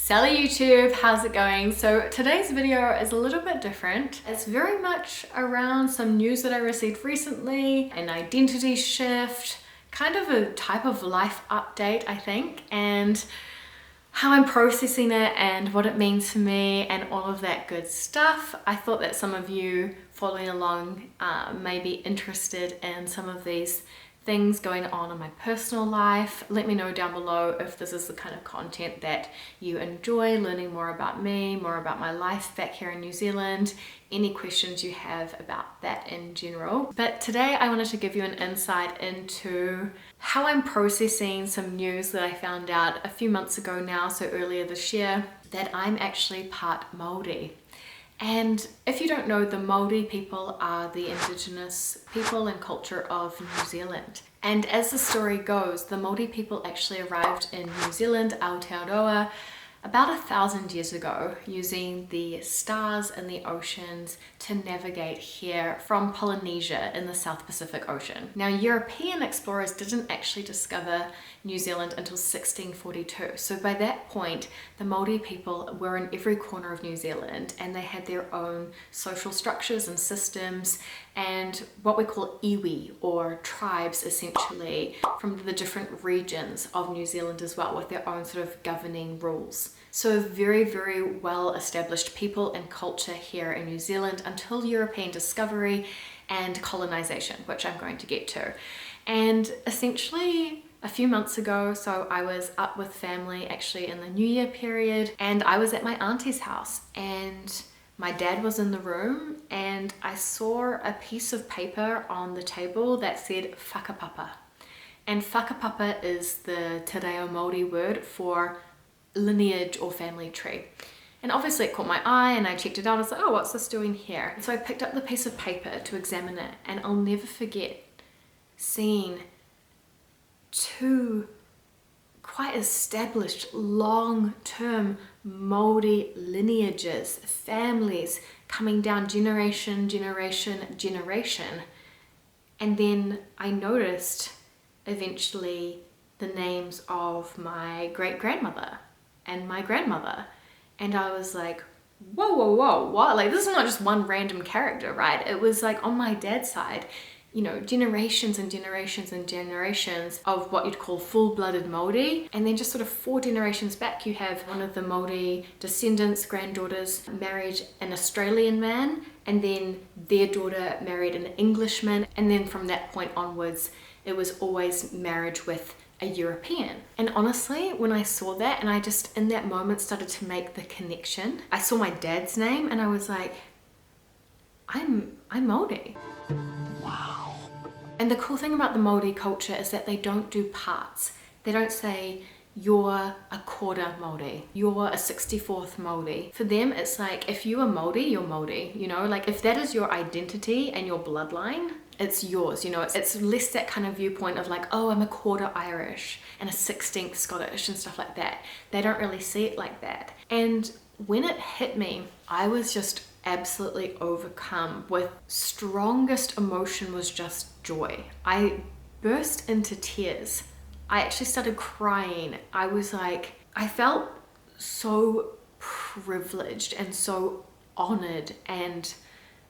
Sally YouTube, how's it going? So today's video is a little bit different. It's very much around some news that I received recently, an identity shift, kind of a type of life update, I think, and how I'm processing it and what it means for me and all of that good stuff. I thought that some of you following along may be interested in some of these things going on in my personal life. Let me know down below if this is the kind of content that you enjoy, learning more about me, more about my life back here in New Zealand, any questions you have about that in general. But today I wanted to give you an insight into how I'm processing some news that I found out a few months ago now, so earlier this year, that I'm actually part Maori. And if you don't know, the Maori people are the indigenous people and culture of New Zealand. And as the story goes, the Maori people actually arrived in New Zealand, Aotearoa, about 1,000 years ago, using the stars and the oceans to navigate here from Polynesia in the South Pacific Ocean. Now, European explorers didn't actually discover New Zealand until 1642. So by that point, the Maori people were in every corner of New Zealand and they had their own social structures and systems and what we call iwi, or tribes essentially, from the different regions of New Zealand as well, with their own sort of governing rules. So very, very well established people and culture here in New Zealand until European discovery and colonization, which I'm going to get to. And essentially a few months ago, so I was up with family actually in the New Year period, and I was at my auntie's house and my dad was in the room and I saw a piece of paper on the table that said whakapapa. And whakapapa is the te reo Māori word for lineage or family tree. And obviously it caught my eye and I checked it out. I was like, oh, what's this doing here? So I picked up the piece of paper to examine it, and I'll never forget seeing two quite established long-term Māori lineages, families coming down generation. And then I noticed eventually the names of my great-grandmother and my grandmother. And I was like, whoa, what? Like, this is not just one random character, right? It was like on my dad's side, you know, generations and generations and generations of what you'd call full-blooded Māori. And then just sort of 4 generations back, you have one of the Māori descendants, granddaughters, married an Australian man, and then their daughter married an Englishman. And then from that point onwards, it was always marriage with a European. And honestly, when I saw that, and I just in that moment started to make the connection, I saw my dad's name and I was like, I'm Māori. Wow. And the cool thing about the Māori culture is that they don't do parts. They don't say, you're a quarter Māori, you're a 64th Māori. For them, it's like, if you are Māori, you're Māori, you know? Like, if that is your identity and your bloodline, it's yours, you know? It's less that kind of viewpoint of like, oh, I'm a quarter Irish and a 16th Scottish and stuff like that. They don't really see it like that. And when it hit me, I was just absolutely overcome with strongest emotion was just joy. I burst into tears. I actually started crying. I was like, I felt so privileged and so honored and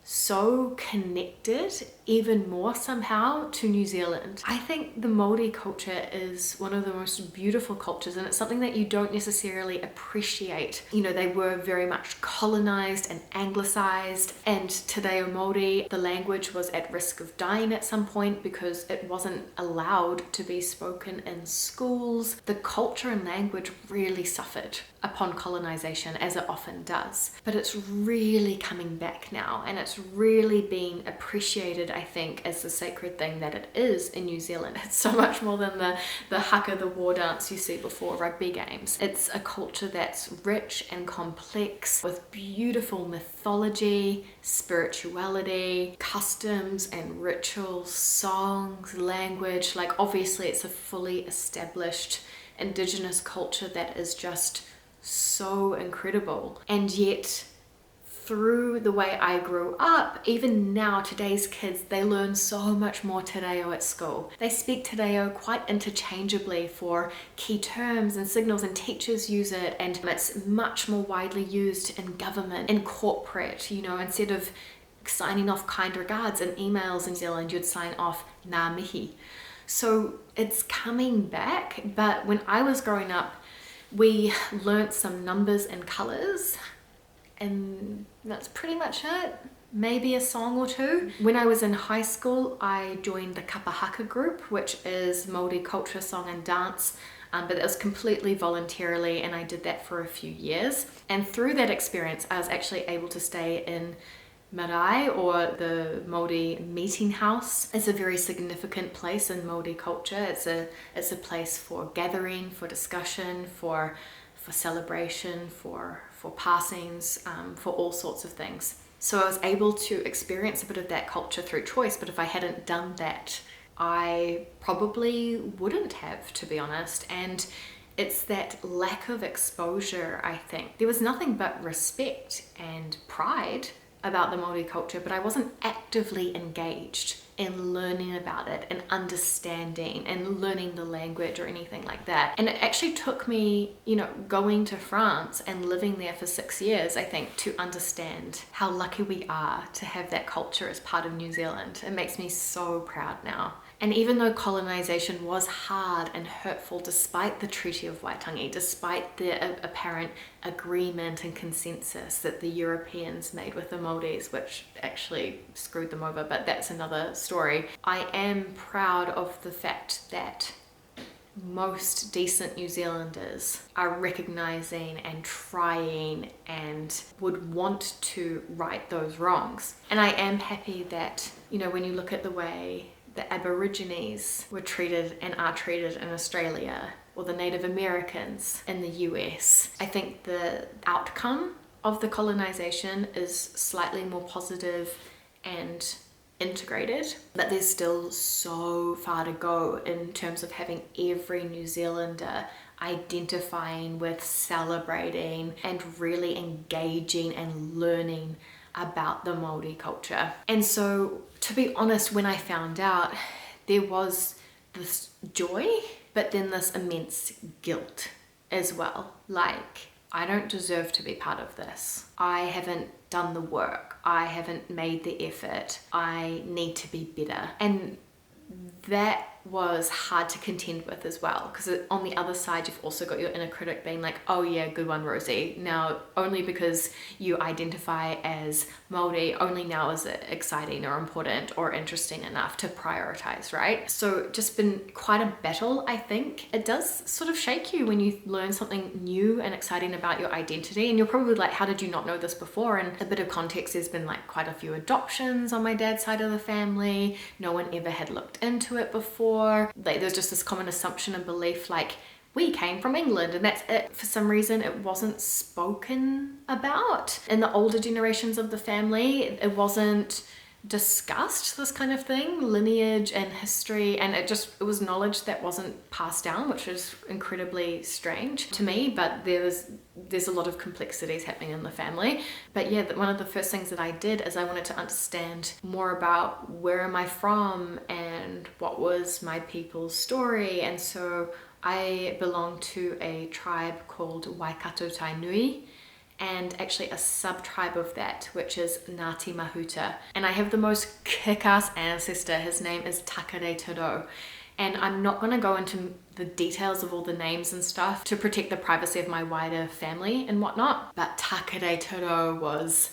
so connected even more somehow to New Zealand. I think the Māori culture is one of the most beautiful cultures, and it's something that you don't necessarily appreciate. You know, they were very much colonized and anglicized, and te reo Māori, the language was at risk of dying at some point because it wasn't allowed to be spoken in schools. The culture and language really suffered upon colonization, as it often does. But it's really coming back now, and it's really being appreciated, I think, as the sacred thing that it is in New Zealand. It's so much more than the haka, the war dance you see before rugby games. It's a culture that's rich and complex with beautiful mythology, spirituality, customs and rituals, songs, language. Like, obviously it's a fully established indigenous culture that is just so incredible. And yet through the way I grew up, even now, today's kids, they learn so much more Te Reo at school. They speak Te Reo quite interchangeably for key terms and signals, and teachers use it, and it's much more widely used in government, in corporate, you know, instead of signing off kind regards in emails in New Zealand, you'd sign off ngā mihi. So it's coming back, but when I was growing up, we learnt some numbers and colours, and that's pretty much it. Maybe a song or two. When I was in high school, I joined the Kapahaka group, which is Māori culture, song and dance, but it was completely voluntarily, and I did that for a few years. And through that experience, I was actually able to stay in marae, or the Māori meeting house. It's a very significant place in Māori culture. It's a place for gathering, for discussion, for celebration, for passings, for all sorts of things. So I was able to experience a bit of that culture through choice, but if I hadn't done that, I probably wouldn't have, to be honest. And it's that lack of exposure, I think. There was nothing but respect and pride about the Māori culture, but I wasn't actively engaged in learning about it and understanding and learning the language or anything like that. And it actually took me, you know, going to France and living there for 6 years, I think, to understand how lucky we are to have that culture as part of New Zealand. It makes me so proud now. And even though colonization was hard and hurtful, despite the Treaty of Waitangi, despite the apparent agreement and consensus that the Europeans made with the Māoris, which actually screwed them over, but that's another story, I am proud of the fact that most decent New Zealanders are recognizing and trying and would want to right those wrongs. And I am happy that, you know, when you look at the way the Aborigines were treated and are treated in Australia, or the Native Americans in the US, I think the outcome of the colonization is slightly more positive and integrated, but there's still so far to go in terms of having every New Zealander identifying with, celebrating, and really engaging and learning about the Māori culture. And so, to be honest, when I found out, there was this joy, but then this immense guilt as well. Like, I don't deserve to be part of this. I haven't done the work. I haven't made the effort. I need to be better. And that was hard to contend with as well, because on the other side you've also got your inner critic being like, oh yeah, good one, Rosie. Now, only because you identify as Māori, only now is it exciting or important or interesting enough to prioritize, right? So just been quite a battle, I think. It does sort of shake you when you learn something new and exciting about your identity, and you're probably like, how did you not know this before? And a bit of context, there's been like quite a few adoptions on my dad's side of the family. No one ever had looked into it before. Like, there's just this common assumption and belief like we came from England and that's it. For some reason it wasn't spoken about in the older generations of the family. It wasn't discussed, this kind of thing, lineage and history, and it was knowledge that wasn't passed down, which is incredibly strange to me. But there's a lot of complexities happening in the family. But yeah, one of the first things that I did is I wanted to understand more about where am I from and what was my people's story. And so I belong to a tribe called Waikato Tainui, and actually a sub-tribe of that, which is Ngāti Mahuta. And I have the most kick-ass ancestor. His name is Takare Turo. And I'm not gonna go into the details of all the names and stuff to protect the privacy of my wider family and whatnot, but Takare Turo was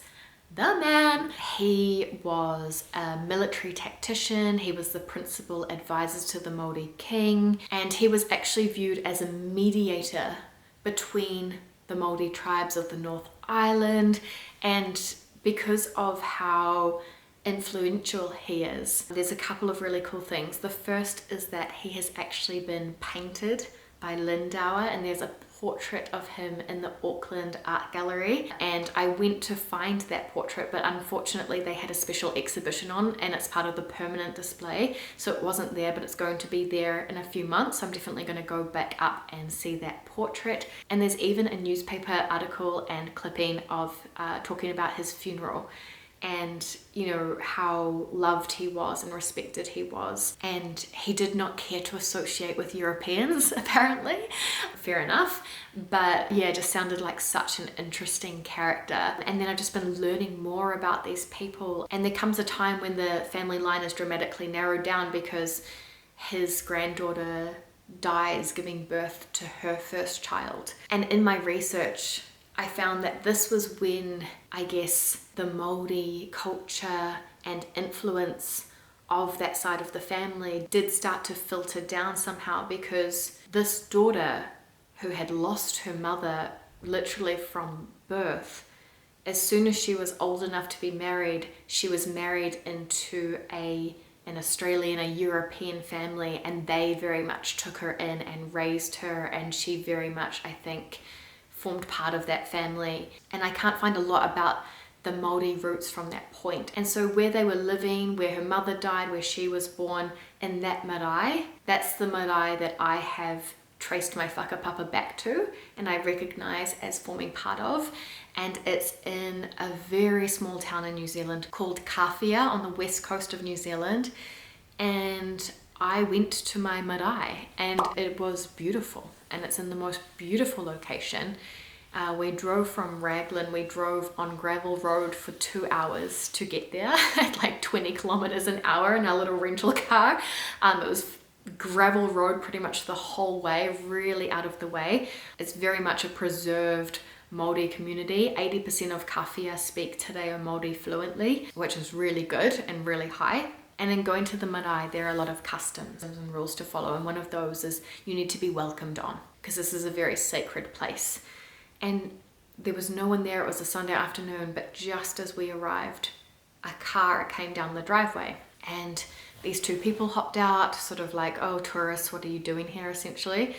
the man. He was a military tactician. He was the principal advisor to the Māori king, and he was actually viewed as a mediator between the Māori tribes of the North Island. And because of how influential he is, there's a couple of really cool things. The first is that he has actually been painted by by Lindauer, and there's a portrait of him in the Auckland Art Gallery, and I went to find that portrait, but unfortunately they had a special exhibition on and it's part of the permanent display, so it wasn't there, but it's going to be there in a few months. So I'm definitely going to go back up and see that portrait. And there's even a newspaper article and clipping of talking about his funeral, and you know how loved he was and respected he was, and he did not care to associate with Europeans apparently. Fair enough, but yeah, it just sounded like such an interesting character. And then I've just been learning more about these people, and there comes a time when the family line is dramatically narrowed down because his granddaughter dies giving birth to her first child. And in my research I found that this was when, I guess, the Māori culture and influence of that side of the family did start to filter down somehow, because this daughter who had lost her mother literally from birth, as soon as she was old enough to be married, she was married into an Australian, a European family, and they very much took her in and raised her, and she very much, I think, formed part of that family. And I can't find a lot about the Māori roots from that point. And so where they were living, where her mother died, where she was born, in that marae, that's the marae that I have traced my whakapapa back to and I recognise as forming part of. And it's in a very small town in New Zealand called Kawhia on the west coast of New Zealand. And I went to my marae and it was beautiful, and it's in the most beautiful location. We drove from Raglan, we drove on gravel road for 2 hours to get there at like 20 kilometers an hour in our little rental car. It was gravel road pretty much the whole way, really out of the way. It's very much a preserved Māori community. 80% of Kawhia speak Te Reo Māori fluently, which is really good and really high. And in going to the marae, there are a lot of customs and rules to follow, and one of those is you need to be welcomed on, because this is a very sacred place. And there was no one there. It was a Sunday afternoon, but just as we arrived, a car came down the driveway, and these two people hopped out, sort of like, oh, tourists, what are you doing here, essentially?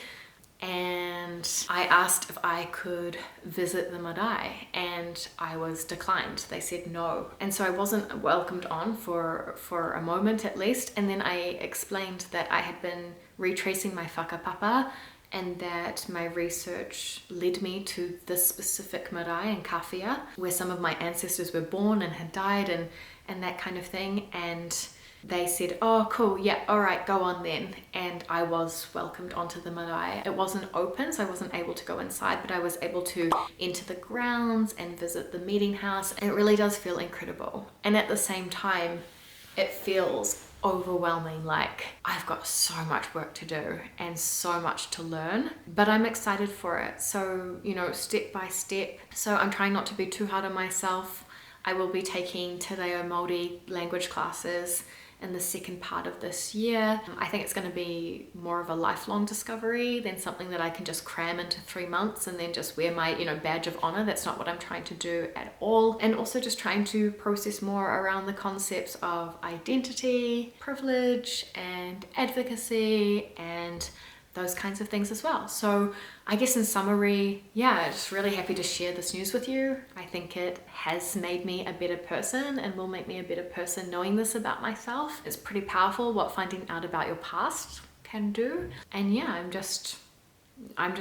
And I asked if I could visit the marae, and I was declined. They said no. And so I wasn't welcomed on for a moment at least. And then I explained that I had been retracing my whakapapa and that my research led me to this specific marae in Kawhia, where some of my ancestors were born and had died and that kind of thing. And they said, oh cool, yeah, all right, go on then. And I was welcomed onto the marae. It wasn't open, so I wasn't able to go inside, but I was able to enter the grounds and visit the meeting house. And it really does feel incredible. And at the same time, it feels overwhelming, like I've got so much work to do and so much to learn, but I'm excited for it. So, you know, step by step. So I'm trying not to be too hard on myself. I will be taking Te Reo Māori language classes in the second part of this year. I think it's going to be more of a lifelong discovery than something that I can just cram into 3 months and then just wear my, you know, badge of honor. That's not what I'm trying to do at all. And also just trying to process more around the concepts of identity, privilege, and advocacy, and those kinds of things as well. So I guess in summary, yeah, just really happy to share this news with you. I think it has made me a better person and will make me a better person knowing this about myself. It's pretty powerful what finding out about your past can do. And yeah, I'm just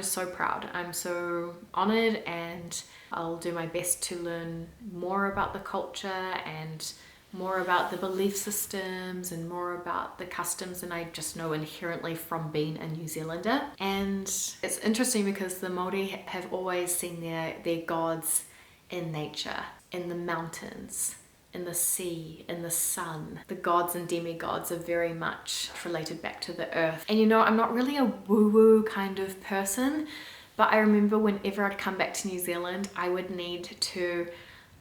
so proud. I'm so honored, and I'll do my best to learn more about the culture and more about the belief systems and more about the customs than I just know inherently from being a New Zealander. And it's interesting because the Māori have always seen their gods in nature, in the mountains, in the sea, in the sun. The gods and demigods are very much related back to the earth. And you know, I'm not really a woo-woo kind of person, but I remember whenever I'd come back to New Zealand, I would need to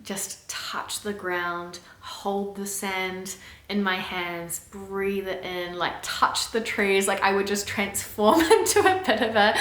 just touch the ground, hold the sand in my hands, breathe it in, like touch the trees. Like I would just transform into a bit of a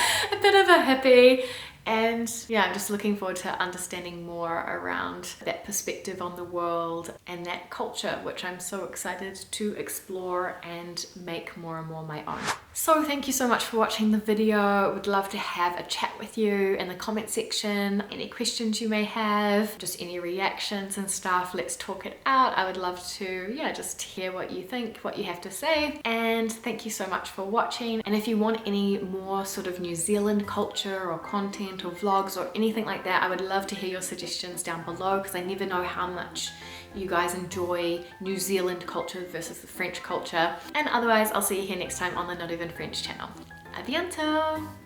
hippie. And yeah, I'm just looking forward to understanding more around that perspective on the world and that culture, which I'm so excited to explore and make more and more my own. So thank you so much for watching the video. I would love to have a chat with you in the comment section. Any questions you may have, just any reactions and stuff, let's talk it out. I would love to, yeah, just hear what you think, what you have to say. And thank you so much for watching. And if you want any more sort of New Zealand culture or content or vlogs or anything like that, I would love to hear your suggestions down below, because I never know how much you guys enjoy New Zealand culture versus the French culture. And otherwise, I'll see you here next time on the Not Even French channel. A bientôt!